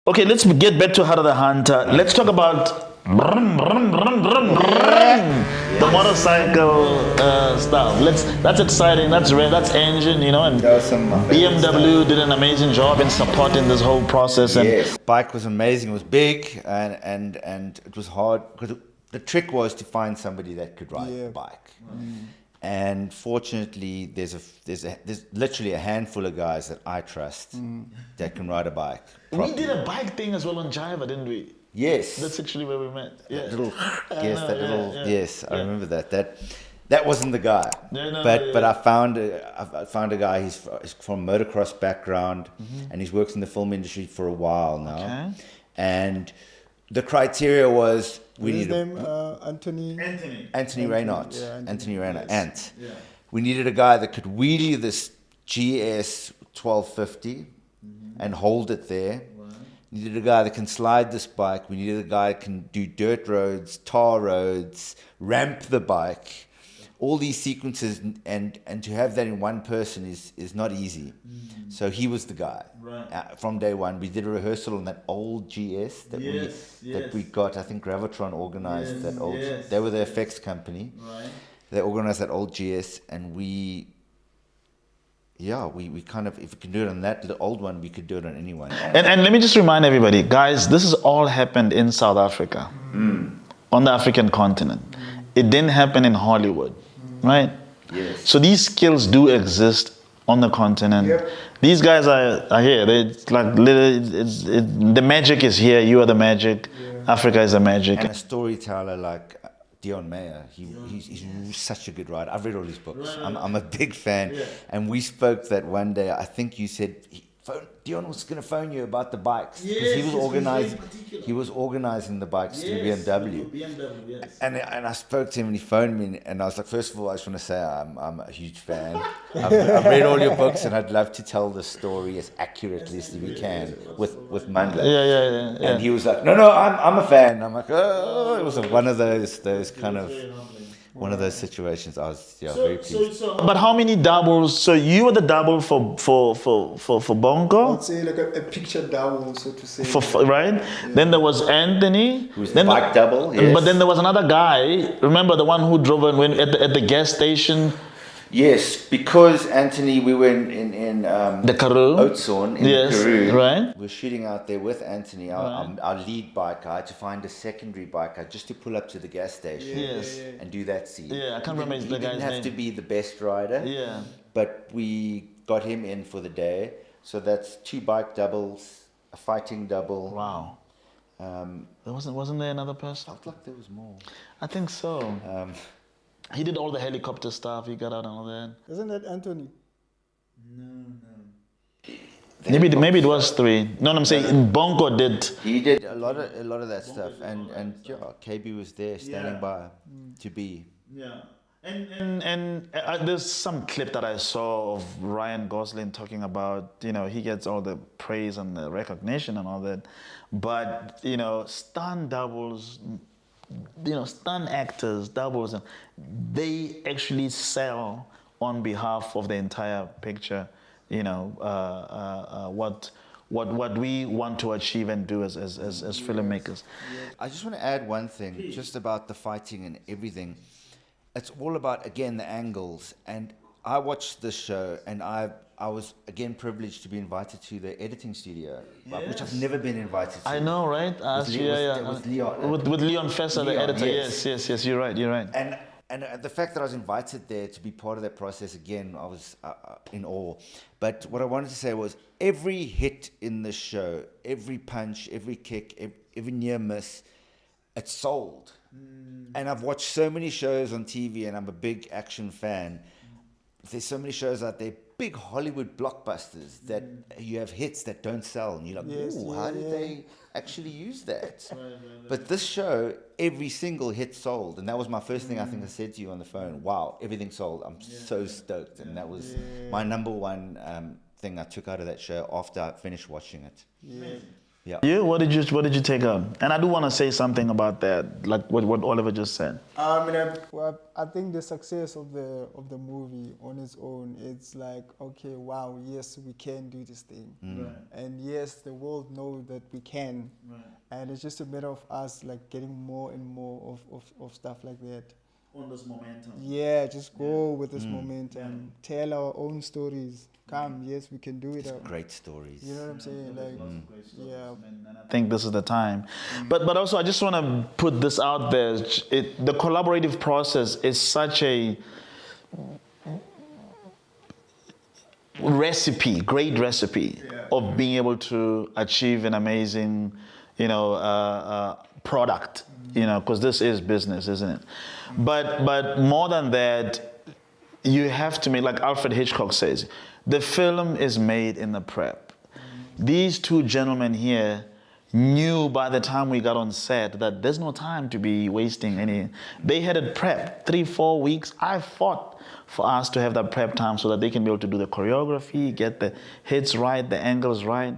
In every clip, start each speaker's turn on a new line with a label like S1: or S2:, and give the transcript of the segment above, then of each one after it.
S1: Okay, let's get back to Heart of the Hunter. Let's talk about the motorcycle stuff. That's exciting. That's engine, and
S2: That was some of my favorite
S1: BMW did an amazing job in supporting this whole process.
S2: Yes, bike was amazing. It was big and it was hard because the trick was to find somebody that could ride a bike. And fortunately, there's literally a handful of guys that I trust that can ride a bike.
S1: We did a bike thing as well on Jiva, didn't we?
S2: Yes.
S1: That's actually where we met. Yeah.
S2: Yes, I remember that. That wasn't the guy. But I found a guy. He's from a motocross background, and he's worked in the film industry for a while now. Okay. And the criteria was
S3: Anthony
S2: Raynaud.
S3: Yeah,
S2: Anthony Raynaud. Ant. Yeah. We needed a guy that could wheelie this GS 1250 and hold it there. We needed a guy that can slide this bike. We needed a guy that can do dirt roads, tar roads, ramp the bike. All these sequences, and to have that in one person is not easy. So he was the guy. Right. From day one, we did a rehearsal on that old GS that we got. I think Gravitron organized that old. They were the effects company. Right. They organized that old GS, and we kind of, if we can do it on that, the old one, we could do it on anyone.
S1: And let me just remind everybody, guys, this has all happened in South Africa, on the African continent. It didn't happen in Hollywood, right?
S2: Yes.
S1: So these skills do exist on the continent. Yep. These guys are here. It's like the magic is here. You are the magic. Yeah. Africa is the magic.
S2: And a storyteller like Dion Meyer, he's such a good writer. I've read all his books. Right. I'm a big fan. Yeah. And we spoke that one day. I think you said Dion was going to phone you about the bikes because he was organizing the bikes through BMW. Yes. And I spoke to him and he phoned me and I was like, first of all, I just want to say I'm a huge fan. I've read all your books and I'd love to tell the story as accurately as we can with Mandla.
S1: Yeah.
S2: And he was like, no, I'm a fan. I'm like, oh, it was one of those kind of. One of those situations, I was very pleased.
S1: But how many doubles? So you were the double for Bongo?
S3: I'd say like a picture double, so to say.
S1: Right? Yeah. Then there was Anthony.
S2: Who was the bike double, yes.
S1: But then there was another guy. Remember the one who drove at the gas station?
S2: Yes, because Anthony, we were in
S1: the Karoo.
S2: Oudtshoorn in the Karoo.
S1: Right.
S2: We were shooting out there with Anthony, our lead biker. I had to find a secondary biker just to pull up to the gas station and do that scene.
S1: Yeah, I can't remember the guy's name.
S2: He didn't have to be the best rider. Yeah. But we got him in for the day. So that's 2 bike doubles, a fighting double.
S1: Wow. Wasn't there another person?
S2: Felt like there was more.
S1: I think so. He did all the helicopter stuff. He got out and all that.
S3: Isn't that Anthony?
S1: No. Maybe it was 3. No, I'm saying Bongo did.
S2: He did a lot of that stuff, and KB was there standing by to be.
S1: Yeah. And there's some clip that I saw of Ryan Gosling talking about, he gets all the praise and the recognition and all that, but stunt doubles. Stunt actors, doubles, they actually sell on behalf of the entire picture. What we want to achieve and do as filmmakers.
S2: I just want to add one thing, just about the fighting and everything. It's all about, again, the angles. And I watched this show, and I was, again, privileged to be invited to the editing studio, which I've never been invited to.
S1: I know, right?
S2: With Leon.
S1: With Leon Fesser, the editor. Yes, you're right.
S2: And the fact that I was invited there to be part of that process, again, I was in awe. But what I wanted to say was every hit in the show, every punch, every kick, every near miss, it's sold. And I've watched so many shows on TV, and I'm a big action fan. There's so many shows out there, big Hollywood blockbusters, that you have hits that don't sell. And you're like, how did they actually use that? Right. But this show, every single hit sold. And that was my first thing I think I said to you on the phone. Wow, everything sold. I'm so stoked. And that was my number one thing I took out of that show after I finished watching it. Yeah.
S1: You? What did you take up? And I do want to say something about that, like what Oliver just said.
S3: I think the success of the movie on its own, it's like, okay, wow, yes, we can do this thing,
S1: Right.
S3: and yes, the world knows that we can,
S1: Right.
S3: and it's just a matter of us like getting more and more of stuff like that.
S1: On this momentum.
S3: Yeah, just go with this momentum, tell our own stories. Come, yes, we can do it.
S2: Great stories.
S3: You know what I'm saying? Like, yeah.
S1: I think this is the time. But also, I just want to put this out there. The collaborative process is such a recipe, great recipe of being able to achieve an amazing, product. Because this is business, isn't it? But more than that, you have to make, like Alfred Hitchcock says, the film is made in the prep. These two gentlemen here knew by the time we got on set that there's no time to be wasting any. They had it prep 3-4 weeks. I fought for us to have that prep time so that they can be able to do the choreography, get the hits right, the angles right.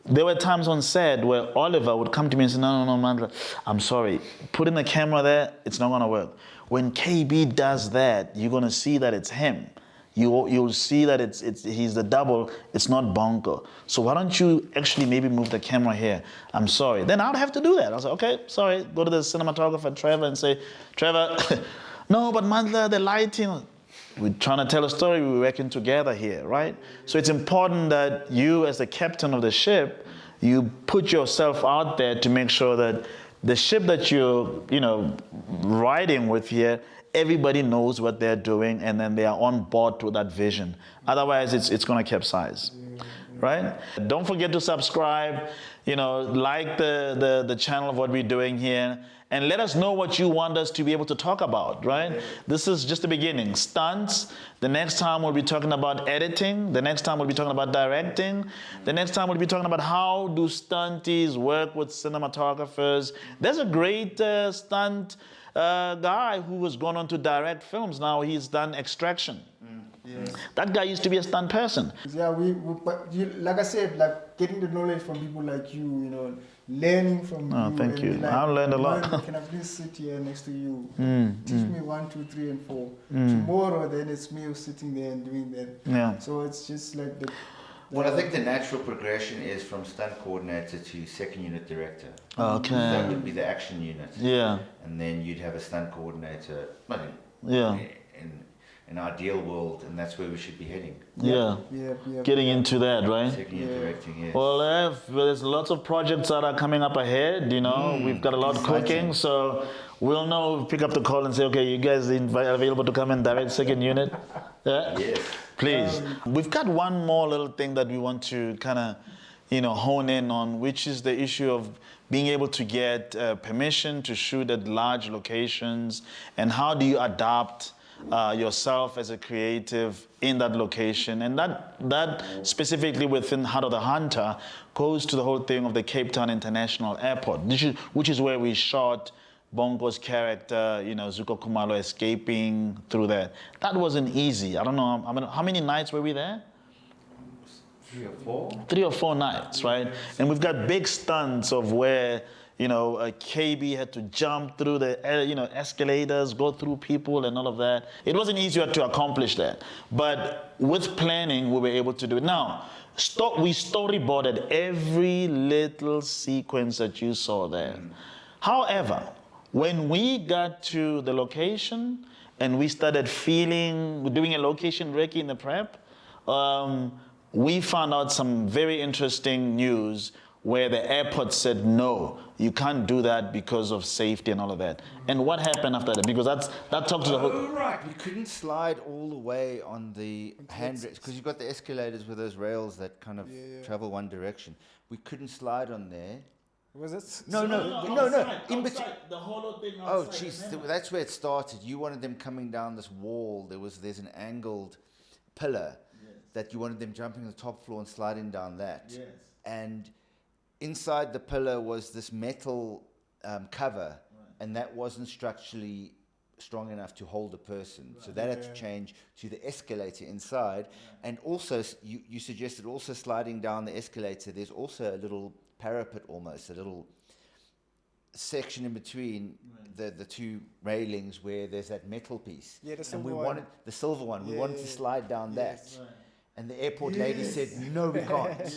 S1: There were times on set where Oliver would come to me and say, no, Mandla, I'm sorry, putting the camera there, it's not gonna work. When KB does that, you're gonna see that it's him. You'll see that he's the double, it's not Bonko. So why don't you actually maybe move the camera here? I'm sorry. Then I'd have to do that. I was like, okay, sorry, go to the cinematographer, Trevor, and say, Trevor, no, but Mandla, the lighting, we're trying to tell a story, we're working together here, right? So it's important that you, as the captain of the ship, you put yourself out there to make sure that the ship that you're, riding with here, everybody knows what they're doing, and then they are on board with that vision. Otherwise, it's going to capsize, right? Don't forget to subscribe, like the channel of what we're doing here, and let us know what you want us to be able to talk about, right? This is just the beginning. Stunts. The next time we'll be talking about editing. The next time we'll be talking about directing. The next time we'll be talking about how do stunties work with cinematographers. There's a great stunt guy who has gone on to direct films now. He's done Extraction.
S3: Yes.
S1: That guy used to be a stunt person.
S3: Yeah, like I said, like getting the knowledge from people like you, learning from you.
S1: Thank you.
S3: Like,
S1: I've learned a lot.
S3: Can I please sit here next to you? Teach me 1, 2, 3, and 4. Tomorrow, then it's me who's sitting there and doing that.
S1: Yeah.
S3: So it's just like the.
S2: Well, I think the natural progression is from stunt coordinator to second unit director.
S1: Okay.
S2: That would be the action unit.
S1: Yeah.
S2: And then you'd have a stunt coordinator.
S1: Yeah.
S2: In an ideal world, and that's where we should be heading.
S1: Yeah. Getting into that, right?
S2: Second unit directing, yes.
S1: Well, there's lots of projects that are coming up ahead, We've got a lot cooking, so we'll know, pick up the call and say, okay, you guys available to come and direct second unit? Yeah?
S2: Yes.
S1: Please. We've got one more little thing that we want to kind of, hone in on, which is the issue of being able to get permission to shoot at large locations, and how do you adapt yourself as a creative in that location. And that specifically within Heart of the Hunter goes to the whole thing of the Cape Town International Airport, which is where we shot Bongo's character, Zuko Kumalo escaping through that. That wasn't easy. I don't know, how many nights were we there?
S2: 3 or 4.
S1: 3 or 4 nights, right? And we've got big stunts of where KB had to jump through the escalators, go through people and all of that. It wasn't easier to accomplish that. But with planning, we were able to do it. Now, we storyboarded every little sequence that you saw there. However, when we got to the location and we started doing a location recce in the prep, we found out some very interesting news where the airport said, no, you can't do that because of safety and all of that. And what happened after that? Because that talks to the whole...
S2: Oh, right. We couldn't slide all the way on the handrails, because you've got the escalators with those rails that kind of travel one direction. We couldn't slide on there.
S3: Was it?
S2: No. In between.
S1: The hollow thing outside.
S2: Oh, jeez. That's where it started. You wanted them coming down this wall. There's an angled pillar that you wanted them jumping on the top floor and sliding down that.
S1: Yes.
S2: And inside the pillar was this metal cover, and that wasn't structurally strong enough to hold a person. So that had to change to the escalator inside. And also, you suggested also sliding down the escalator, there's also a little parapet almost, a little section in between the two railings where there's that metal piece.
S3: Yeah, the
S2: and
S3: silver
S2: we
S3: one.
S2: wanted the silver one. We wanted to slide down
S3: Yes.
S2: that. And the airport lady said, no, we can't.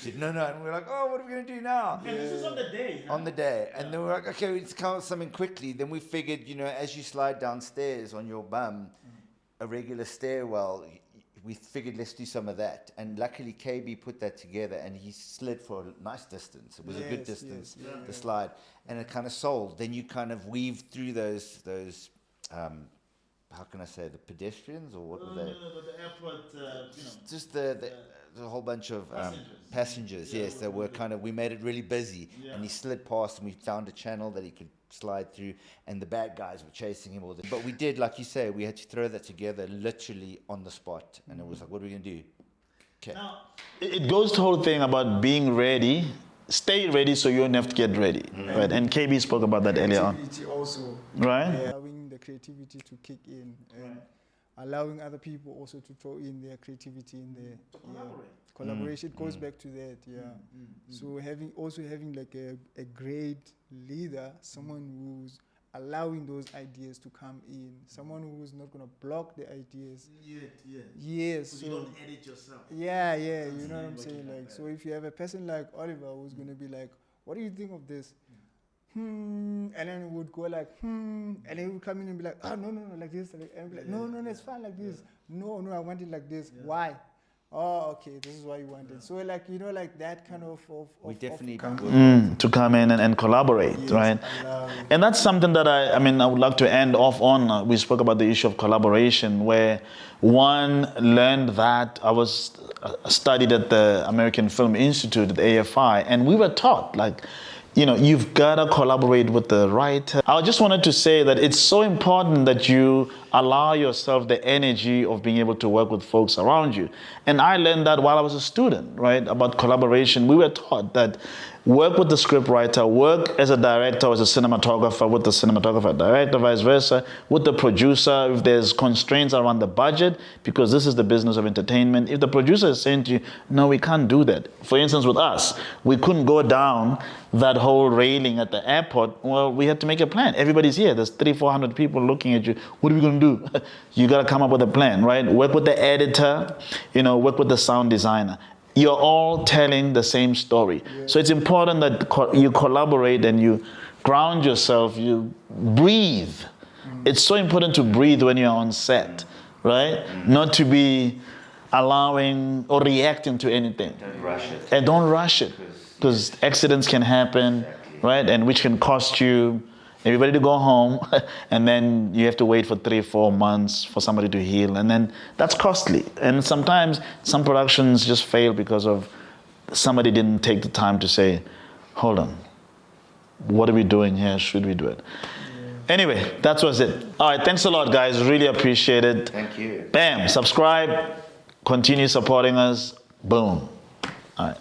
S2: She said, no. And we're like, oh, what are we going to do now?
S1: And this is on the day. Huh?
S2: On the day. And then we're like, okay, we need to come up with something quickly. Then we figured, as you slide downstairs on your bum, a regular stairwell, we figured let's do some of that. And luckily KB put that together and he slid for a nice distance. It was a good distance, the slide. And it kind of sold. Then you kind of weave through those how can I say, the pedestrians, or what were they?
S1: No, the airport,
S2: Just the whole bunch of passengers, yes, that were we made it really busy, and he slid past, and we found a channel that he could slide through, and the bad guys were chasing him all the. But we did, like you say, we had to throw that together literally on the spot, and it was like, what are we gonna do? Okay.
S1: Now, it goes to the whole thing about being ready. Stay ready so you don't have to get ready, right? And KB spoke about that earlier on.
S3: Creativity also.
S1: Right?
S3: Allowing the creativity to kick in and allowing other people also to throw in their creativity in there. Collaboration. It goes back to that, So having like a great leader, someone who's allowing those ideas to come in, someone who's not going to block the ideas. Yes. So
S1: you don't edit yourself.
S3: Yeah, you know what I'm saying? Like, so if you have a person like Oliver who's going to be like, what do you think of this? And then it would go like, and then he would come in and be like, oh, no, like this. And be like, no, it's fine like this. No, I want it like this. Why? Oh, okay, this is why you want it. So like, like that kind of
S2: we definitely
S1: to come in and collaborate, right? And that's something that I would like to end off on. We spoke about the issue of collaboration, where one learned that I was studied at the American Film Institute at the AFI, and we were taught you've got to collaborate with the writer. I just wanted to say that it's so important that you allow yourself the energy of being able to work with folks around you. And I learned that while I was a student, right, about collaboration. We were taught that work with the scriptwriter, work as a director or as a cinematographer with the cinematographer, director, vice versa, with the producer, if there's constraints around the budget, because this is the business of entertainment. If the producer is saying to you, no, we can't do that. For instance, with us, we couldn't go down that whole railing at the airport. Well, we had to make a plan. Everybody's here. There's 300-400 people looking at you. What are we going to do? You got to come up with a plan, right? Work with the editor, work with the sound designer. You're all telling the same story. So it's important that you collaborate and you ground yourself, you breathe. It's so important to breathe when you're on set, right? Not to be allowing or reacting to anything.
S2: Don't rush it.
S1: And don't rush it, because accidents can happen, right? And which can cost you everybody to go home, and then you have to wait for 3-4 months for somebody to heal, and then that's costly. And sometimes some productions just fail because of somebody didn't take the time to say, hold on, what are we doing here? Should we do it? Anyway, that was it. All right, thanks a lot, guys. Really appreciate it.
S2: Thank you.
S1: Bam, subscribe, continue supporting us. Boom. All right.